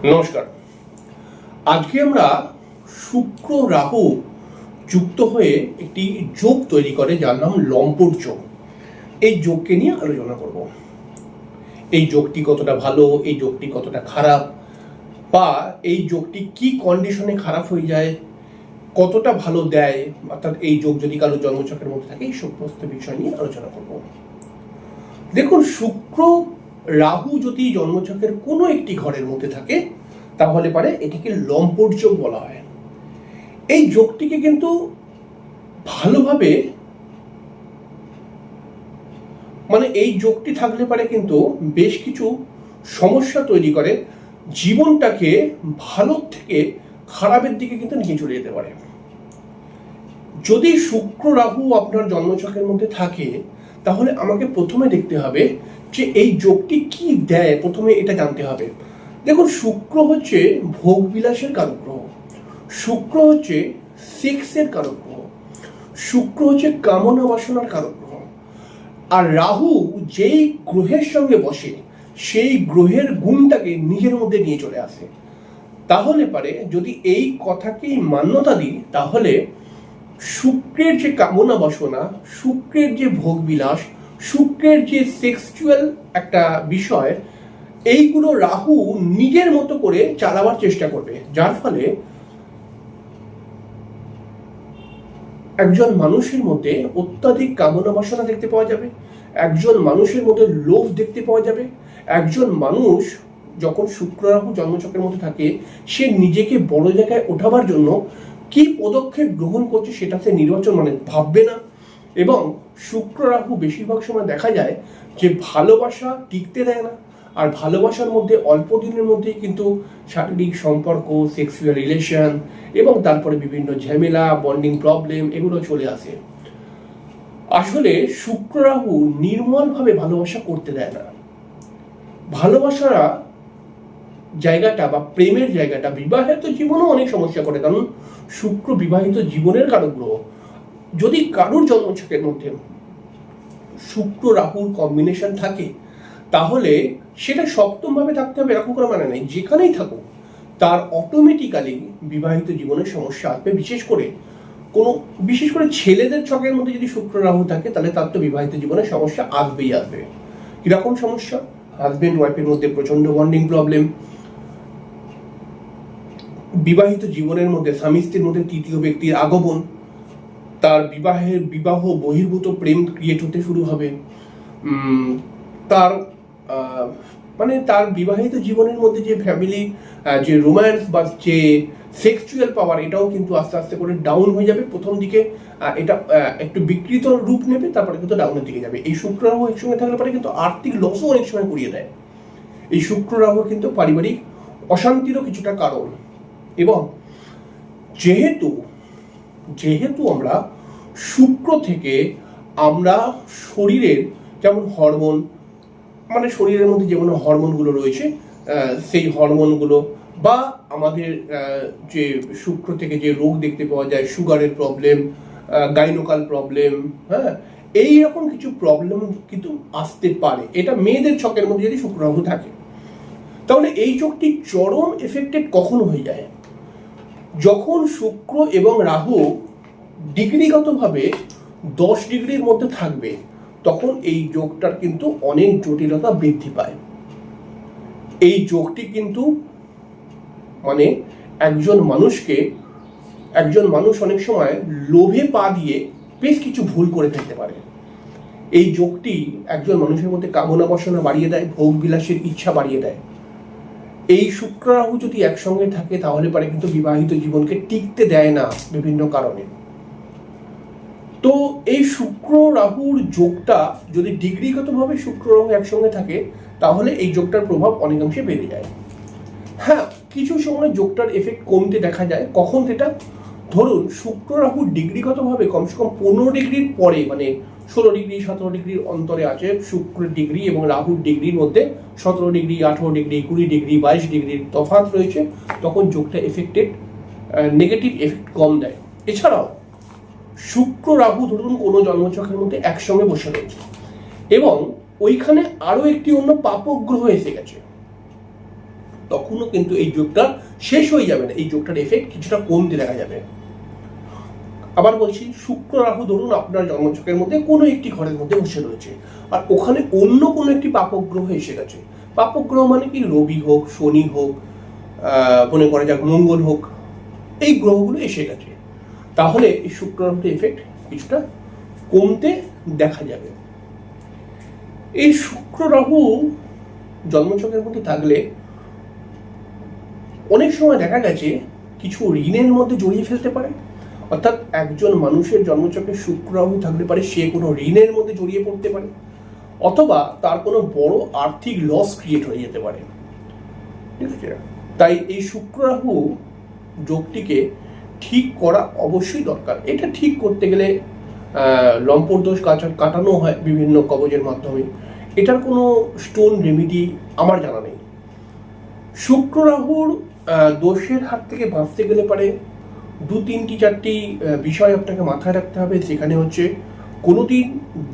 নমস্কার। আজকে আমরা শুক্র রাহু যুক্ত হয়ে একটি যোগ তৈরি করে যার নাম লম্পট যোগ। এই যোগকে নিয়ে আলোচনা করব। এই যোগটি কতটা ভালো, এই যোগটি কতটা খারাপ, বা এই যোগটি কি কন্ডিশনে খারাপ হয়ে যায়, কতটা ভালো দেয়, অর্থাৎ এই যোগ যদি কারো জন্মছকের মধ্যে থাকে, এই সমস্ত বিষয় নিয়ে আলোচনা করব। দেখুন, শুক্র রাহু যদি জন্মছকের কোনো একটি ঘরের মধ্যে থাকে তাহলে পারে এটিকে লম্পট যোগ বলা হয়। এই যোগটিকে কিন্তু ভালোভাবে এই যোগটি থাকলে পারে কিন্তু বেশ কিছু সমস্যা তৈরি করে, জীবনটাকে ভালোর থেকে খারাপের দিকে কিন্তু নিয়ে চলে যেতে পারে। যদি শুক্র রাহু আপনার জন্মছকের মধ্যে থাকে তাহলে আমাকে প্রথমে দেখতে হবে যে এই যোগটি কি দেয়, প্রথমে এটা জানতে হবে। দেখুন, শুক্র হচ্ছে ভোগ বিলাসের কারক গ্রহ, শুক্র হচ্ছে সেক্সের কারক গ্রহ, শুক্র হচ্ছে কামনা বাসনার কারক গ্রহ। আর রাহু যেই গ্রহের সঙ্গে বসে সেই গ্রহের গুণটাকে নিজের মধ্যে নিয়ে চলে আসে। তাহলে পারে যদি এই কথাকেই মান্যতা দিই তাহলে শুক্রের যে কামনা বাসনা, শুক্রের যে ভোগ বিলাস, শুক্রের যে সেক্সুয়াল একটা বিষয়, এইগুলো রাহু নিজের মতো করে চালাবার চেষ্টা করবে, যার ফলে একজন মানুষের মধ্যে অত্যাধিক কামনা বাসনা দেখতে পাওয়া যাবে, একজন মানুষের মধ্যে লোভ দেখতে পাওয়া যাবে। একজন মানুষ যখন শুক্র রাহু জন্মছকের মধ্যে থাকে সে নিজেকে বড় জায়গায় ওঠাবার জন্য কি পদক্ষেপ গ্রহণ করছে সেটা সে নির্বাচন ভাববে না। এবং শুক্র রাহু বেশিরভাগ সময় দেখা যায় যে ভালোবাসা টিকতে দেয় না, আর ভালোবাসার মধ্যে অল্প দিনের মধ্যেই কিন্তু শারীরিক সম্পর্ক, সেক্সুয়াল রিলেশন এবং তারপরে বিভিন্ন ঝামেলা, বন্ডিং প্রবলেম এগুলো চলে আসে। আসলে শুক্র রাহু নির্মলভাবে ভালোবাসা করতে দেয় না। ভালোবাসা জায়গাটা বা প্রেমের জায়গাটা বিবাহিত জীবনেও অনেক সমস্যা করে, কারণ শুক্র বিবাহিত জীবনের কারক গ্রহ। যদি কারোর জন্মছকের মধ্যে শুক্র রাহুর কম্বিনেশন থাকে তাহলে সেটা সপ্তম ভাবে থাকতে হবে এরকম কোনো মানে নেই, যেখানেই থাকুক তার অটোমেটিক্যালি বিবাহিত জীবনের সমস্যা আসবে। বিশেষ করে ছেলেদের ছকের মধ্যে যদি শুক্র রাহু থাকে তাহলে তার তো বিবাহিত জীবনের সমস্যা আসবেই আসবে। কিরকম সমস্যা? হাজবেন্ড ওয়াইফের মধ্যে প্রচন্ড বন্ডিং প্রবলেম, বিবাহিত জীবনের মধ্যে স্বামী স্ত্রীর মধ্যে তৃতীয় ব্যক্তির আগমন, তার বিবাহ বহির্ভূত প্রেম ক্রিয়েট হতে শুরু হবে, তার তার বিবাহিত জীবনের মধ্যে যে ফ্যামিলি যে রোম্যান্স বা যে সেক্সুয়াল পাওয়ার এটাও কিন্তু আস্তে আস্তে করে ডাউন হয়ে যাবে। প্রথম দিকে এটা একটু বিকৃত রূপ নেবে, তারপরে কিন্তু ডাউনের দিকে যাবে। এই শুক্র রাহু একসঙ্গে থাকলে পরে কিন্তু আর্থিক লসও অনেক সময় করিয়ে দেয়। এই শুক্র রাহু কিন্তু পারিবারিক অশান্তিরও কিছুটা কারণ। এবং যেহেতু আমরা শুক্র থেকে আমরা শরীরের যেমন হরমোন, শরীরের মধ্যে যেমন হরমোনগুলো রয়েছে সেই হরমোনগুলো, বা আমাদের যে শুক্র থেকে যে রোগ দেখতে পাওয়া যায়, সুগারের প্রবলেম, গাইনোকাল প্রবলেম, এইরকম কিছু প্রবলেম কিন্তু আসতে পারে। এটা মেয়েদের ছকের মধ্যে যদি শুক্র রাহু থাকে। তাহলে এই যোগটি চরম এফেক্টেড কখন হয়ে যায়? যখন শুক্র এবং রাহু ডিগ্রিগতভাবে 10 ডিগ্রির মধ্যে থাকবে তখন এই যোগটার কিন্তু অনেক জটিলতা বৃদ্ধি পায়। এই যোগটি কিন্তু একজন মানুষ অনেক সময় লোভে পা দিয়ে বেশ কিছু ভুল করে ফেলতে পারে। এই যোগটি একজন মানুষের মধ্যে কামনা বাসনা বাড়িয়ে দেয়, ভোগ বিলাসের ইচ্ছা বাড়িয়ে দেয়। এই শুক্র রাহু যদি একসঙ্গে থাকে তাহলে পারে কিন্তু বিবাহিত জীবনকে টিকতে দেয় না বিভিন্ন কারণে। তো এই শুক্র রাহুর যোগটা যদি ডিগ্রিগতভাবে শুক্র রাহু একসঙ্গে থাকে তাহলে এই যোগটার প্রভাব অনেকাংশে বেড়ে যায়। কিছু সময় যোগটার এফেক্ট কমতে দেখা যায়। কখন সেটা? ধরুন শুক্র রাহু ডিগ্রিগতভাবে কমসে কম 15 ডিগ্রির পরে, 16 ডিগ্রি 17 ডিগ্রির অন্তরে আছে শুক্রের ডিগ্রি এবং রাহুর ডিগ্রির মধ্যে 17 ডিগ্রি 18 ডিগ্রি 20 ডিগ্রি 22 ডিগ্রির তফাৎ রয়েছে, তখন যোগটা এফেক্টেড, নেগেটিভ এফেক্ট কম দেয়। এছাড়াও শুক্র রাহু ধরুন কোনো জন্মছকের মধ্যে একসঙ্গে বসে রয়েছে এবং ওইখানে আরো একটি অন্য পাপক গ্রহ এসে গেছে, তখনও কিন্তু এই যোগটা শেষ হয়ে যাবে না, এই যোগটার এফেক্ট কিছুটা কমতে দেখা যাবে। আবার বলছি, শুক্র রাহু ধরুন আপনার জন্মছকের মধ্যে কোনো একটি ঘরের মধ্যে বসে রয়েছে, আর ওখানে অন্য কোনো একটি পাপগ্রহ এসে গেছে। পাপগ্রহ মানে কি, রবি হোক, শনি হোক, মনে করা যাক মঙ্গল হোক, এই গ্রহগুলো এসে গেছে, তাহলে এই শুক্র রাহুর এফেক্ট কিছুটা কমতে দেখা যাবে। এই শুক্র রাহু জন্মছকের মধ্যে থাকলে অনেক সময় দেখা গেছে কিছু ঋণের মধ্যে জড়িয়ে ফেলতে পারে। অর্থাৎ একজন মানুষের জন্মছকে শুক্র রাহু থাকতে পারে সে কোনো ঋণের মধ্যে জড়িয়ে পড়তে পারে, অথবা তার কোনো বড় আর্থিক লস ক্রিয়েট হয়ে যেতে পারে। ঠিক আছে, তাই এই শুক্র রাহু যোগটিকে ঠিক করা অবশ্যই দরকার। এটা ঠিক করতে গেলে লম্পট দোষ কাটানো হয় বিভিন্ন কবজের মাধ্যমে। এটার কোনো স্টোন রেমিডি আমার জানা নেই। শুক্র রাহুর দোষের হাত থেকে বাঁচতে গেলে পারে 2-3-4টি বিষয় আপনাকে মাথায় রাখতে হবে। সেখানে হচ্ছে কোনোদিন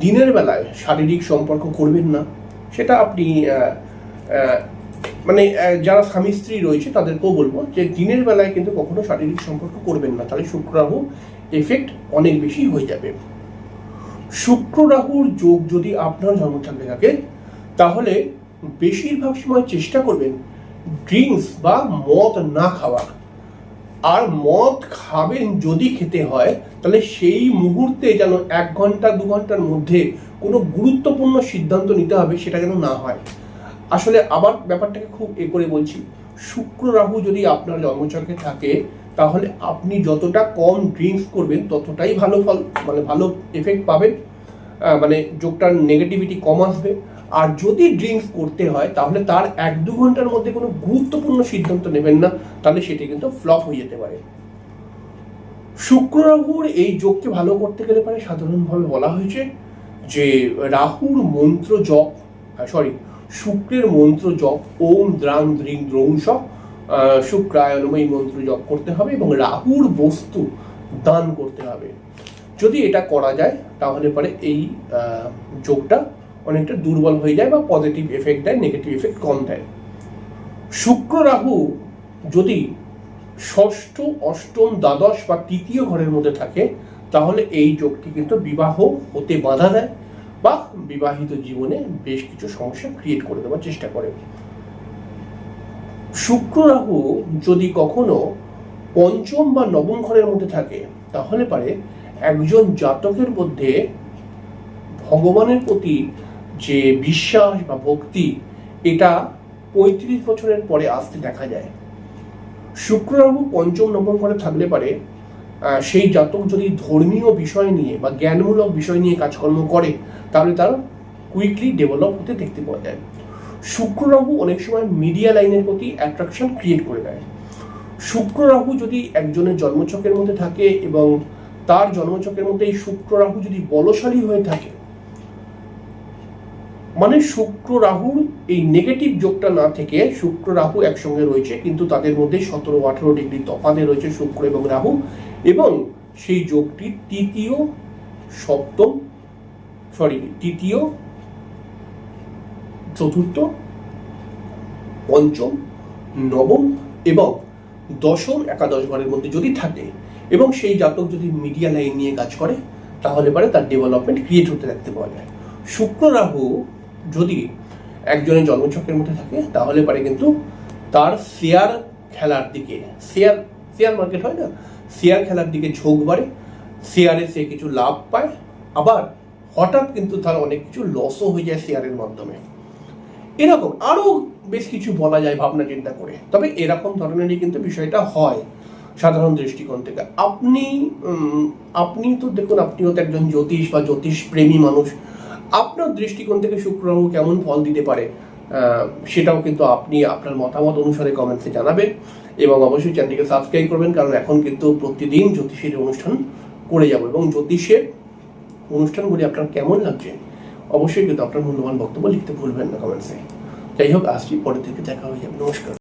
দিনের বেলায় শারীরিক সম্পর্ক করবেন না। সেটা আপনি মানে যারা স্বামী স্ত্রী রয়েছে তাদেরকেও বলবো যে দিনের বেলায় কিন্তু কখনো শারীরিক সম্পর্ক করবেন না, তাহলে শুক্র রাহু এফেক্ট অনেক বেশি হয়ে যাবে। শুক্র রাহুর যোগ যদি আপনার জন্মছকে থাকে তাহলে বেশিরভাগ সময় চেষ্টা করবেন ড্রিঙ্কস বা মদ না খাওয়ার। আর মদ খাবেন যদি খেতে হয় তাহলে সেই মুহূর্তে যেন 1 ঘন্টা 2 ঘন্টার মধ্যে কোনো গুরুত্বপূর্ণ সিদ্ধান্ত নিতে হবে, সেটা যেন না হয়। আসলে আবার ব্যাপারটাকে খুব করে বলছি, শুক্র রাহু যদি আপনার জন্মছকে থাকে তাহলে আপনি যতটা কম ড্রিঙ্কস করবেন ততটাই ভালো ফল, মানে ভালো এফেক্ট পাবেন, মানে যোগটার নেগেটিভিটি কম আসবে। আর যদি ড্রিঙ্কস করতে হয় তাহলে তার 1-2 ঘন্টার মধ্যে কোনো গুরুত্বপূর্ণ সিদ্ধান্ত নেবেন না, তাহলে সেটি কিন্তু ফ্লপ হয়ে যেতে পারে। শুক্র রাহুর এই যোগকে ভালো করতে গেলে পারে সাধারণভাবে বলা হয়েছে যে রাহুর মন্ত্র জপ, শুক্রের মন্ত্র জপ, ওম দ্রাং দ্রিং দ্রৌং স শুক্রায় নমঃ এই মন্ত্র জপ করতে হবে এবং রাহুর বস্তু দান করতে হবে। যদি এটা করা যায় তাহলে পরে এই যোগটা অনেকটা দুর্বল হয়ে যায় বা পজিটিভ এফেক্ট দেয়, নেগেটিভ এফেক্ট কম দেয়। শুক্র রাহু যদি ষষ্ঠ, অষ্টম, দ্বাদশ বা তৃতীয় ঘরের মধ্যে থাকে তাহলে এই যোগটি কিন্তু বিবাহ হতে বাধা দেয় বা বিবাহিত জীবনে বেশ কিছু সমস্যা ক্রিয়েট করে দেওয়ার চেষ্টা করে। শুক্র রাহু যদি কখনো পঞ্চম বা নবম ঘরের মধ্যে থাকে তাহলে পারে একজন জাতকের মধ্যে ভগবানের প্রতি যে বিশ্বাস বা ভক্তি এটা 35 বছরের পরে আসতে দেখা যায়। শুক্র রাহু পঞ্চম নবম ঘরে থাকলে পারে সেই জাতক যদি ধর্মীয় বিষয় নিয়ে বা জ্ঞানমূলক বিষয় নিয়ে কাজকর্ম করে তাহলে তার কুইকলি ডেভেলপ হতে দেখতে পাওয়া যায়। শুক্র রাহু অনেক সময় মিডিয়া লাইনের প্রতি অ্যাট্রাকশন ক্রিয়েট করে দেয়। শুক্র রাহু যদি একজনের জন্মছকের মধ্যে থাকে এবং তার জন্মছকের মধ্যে এই শুক্র রাহু যদি বলশালী হয়ে থাকে, মানে শুক্র রাহুর এই নেগেটিভ যোগটা না থেকে শুক্র রাহু একসঙ্গে রয়েছে কিন্তু তাদের মধ্যে 17-18 ডিগ্রি তফাতে রয়েছে শুক্র এবং রাহু, এবং সেই যোগটি তৃতীয়, চতুর্থ, পঞ্চম, নবম এবং দশম, একাদশ ঘরের মধ্যে যদি থাকে এবং সেই জাতক যদি মিডিয়া লাইন নিয়ে কাজ করে তাহলে পরে তার ডেভেলপমেন্ট ক্রিয়েট হতে দেখতে পাওয়া যায়। শুক্র রাহু যদি একজনের জন্মছকের মধ্যে থাকে তাহলে পারে কিন্তু তার শেয়ার খেলার দিকে, শেয়ার মার্কেট হয় না, শেয়ার খেলার দিকে ঝোঁক বাড়ে, শেয়ারে সে কিছু লাভ পায়, আবার হঠাৎ কিন্তু তার অনেক কিছু লসও হয়ে যায় শেয়ারের মাধ্যমে। এরকম আরো বেশ কিছু বলা যায় ভাবনা চিন্তা করে, তবে এরকম ধরনেরই কিন্তু বিষয়টা হয় সাধারণ দৃষ্টিকোণ থেকে। আপনি তো দেখুন, আপনিও তো একজন জ্যোতিষ বা জ্যোতিষ প্রেমী মানুষ, আপনার দৃষ্টিকোণ থেকে শুক্র রাহু কেমন ফল দিতে পারে সেটাও কিন্তু আপনি আপনার মতামত অনুসারে কমেন্টসে জানাবেন এবং অবশ্যই চ্যানেলটিকে সাবস্ক্রাইব করবেন, কারণ এখন কিন্তু প্রতিদিন জ্যোতিষের অনুষ্ঠান করে যাব এবং জ্যোতিষের অনুষ্ঠানগুলি আপনার কেমন লাগছে অবশ্যই কিন্তু আপনার মূল্যবান বক্তব্য লিখতে ভুলবেন না কমেন্টসে। যাই হোক, আসছি, পরে থেকে দেখা হয়ে যাবে। নমস্কার।